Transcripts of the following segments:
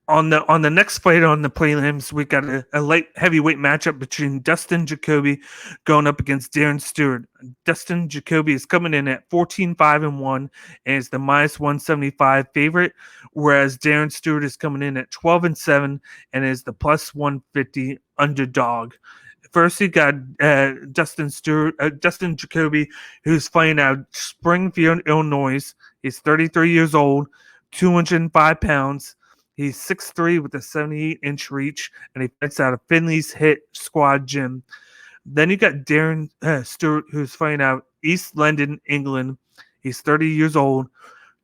On the next fight on the prelims, we got a light heavyweight matchup between Dustin Jacoby going up against Darren Stewart. Dustin Jacoby is coming in at 14-5-1 and is the minus 175 favorite, whereas Darren Stewart is coming in at 12-7 and is the plus 150 underdog. First, you got Dustin Jacoby, who's fighting out of Springfield, Illinois. He's 33 years old, 205 pounds. He's 6'3" with a 78-inch reach, and he fights out of Finley's Hit Squad Gym. Then you got Darren Stewart, who's fighting out East London, England. He's 30 years old,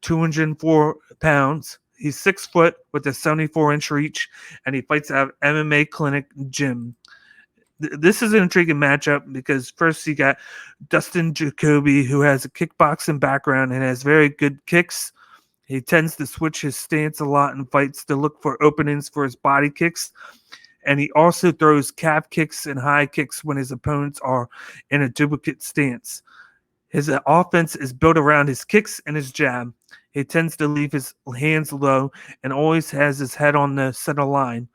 204 pounds. He's 6 foot with a 74-inch reach, and he fights out of MMA Clinic Gym. This is an intriguing matchup because first you got Dustin Jacoby, who has a kickboxing background and has very good kicks. He tends to switch his stance a lot in fights to look for openings for his body kicks. And he also throws calf kicks and high kicks when his opponents are in a duplicate stance. His offense is built around his kicks and his jab. He tends to leave his hands low and always has his head on the center line.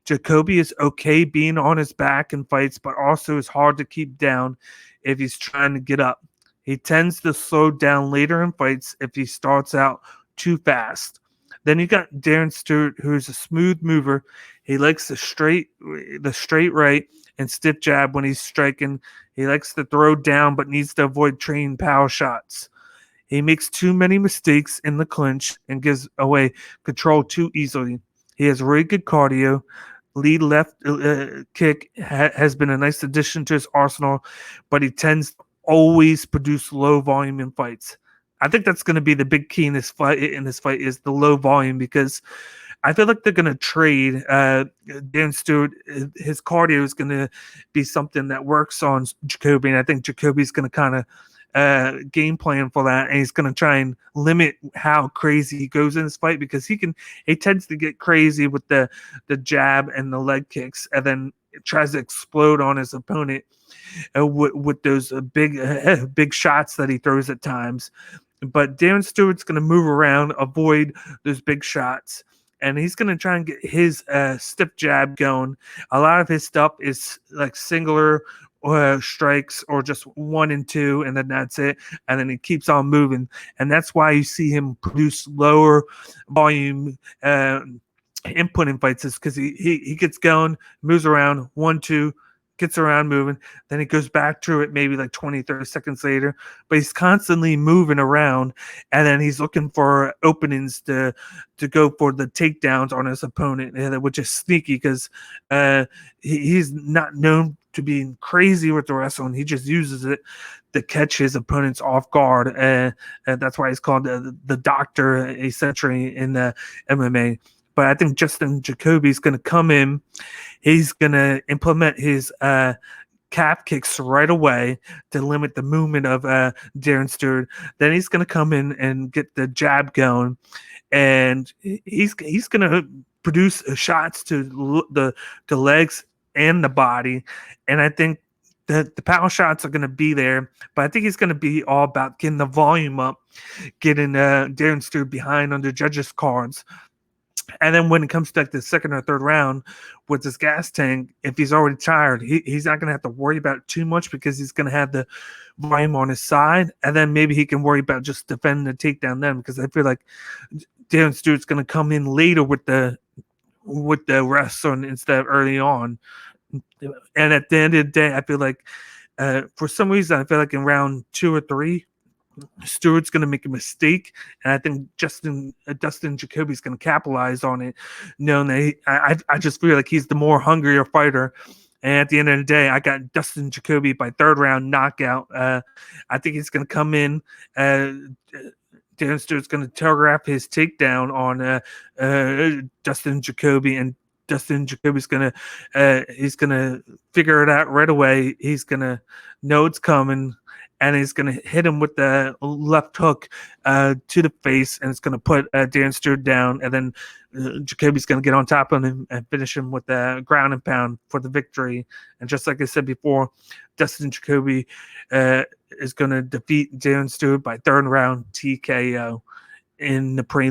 Jacoby is okay being on his back in fights, but also is hard to keep down if he's trying to get up. He tends to slow down later in fights if he starts out too fast. Then you got Darren Stewart, who's a smooth mover. He likes the straight right and stiff jab when he's striking. He likes to throw down, but needs to avoid trained power shots. He makes too many mistakes in the clinch and gives away control too easily. He has really good cardio. Lead left kick has been a nice addition to his arsenal, but he tends to always produce low volume in fights. I think that's going to be the big key in this fight. Is the low volume, because I feel like they're going to trade Dan Stewart. His cardio is going to be something that works on Jacoby, and I think Jacoby's going to kind of game plan for that, and he's going to try and limit how crazy he goes in this fight, because he tends to get crazy with the jab and the leg kicks, and then it tries to explode on his opponent with those big shots that he throws at times. But Darren Stewart's going to move around, avoid those big shots, and he's going to try and get his stiff jab going. A lot of his stuff is like singular strikes or just 1 and 2, and then that's it. And then he keeps on moving, and that's why you see him produce lower volume input in fights, is because he gets going, moves around, 1, 2. Gets around moving, then he goes back to it maybe like 20, 30 seconds later, but he's constantly moving around, and then he's looking for openings to go for the takedowns on his opponent, which is sneaky because he's not known to being crazy with the wrestling. He just uses it to catch his opponents off guard, and that's why he's called the doctor, essentially, in the MMA. But I think Dustin Jacoby is going to come in. He's going to implement his calf kicks right away to limit the movement of Darren Stewart. Then he's going to come in and get the jab going, and he's going to produce shots to the legs and the body. And I think the power shots are going to be there, but I think he's going to be all about getting the volume up, getting Darren Stewart behind on the judges' cards. And then when it comes to like the second or third round with this gas tank, if he's already tired, he's not going to have to worry about it too much, because he's going to have the volume on his side. And then maybe he can worry about just defending the takedown then, because I feel like Darren Stewart's going to come in later with the wrestling instead of early on. And at the end of the day, I feel like for some reason, I feel like in round 2 or 3, Stewart's going to make a mistake, and I think Dustin Jacoby is going to capitalize on it, knowing that I just feel like he's the more hungrier fighter. And at the end of the day, I got Dustin Jacoby by third round knockout. I think he's going to come in. Darren Stewart's going to telegraph his takedown on Dustin Jacoby, and Dustin Jacoby's he's gonna figure it out right away. He's gonna know it's coming, and he's going to hit him with the left hook to the face, and it's going to put Darren Stewart down, and then Jacoby's going to get on top of him and finish him with the ground and pound for the victory. And just like I said before, Dustin Jacoby is going to defeat Darren Stewart by third round TKO in the prelim.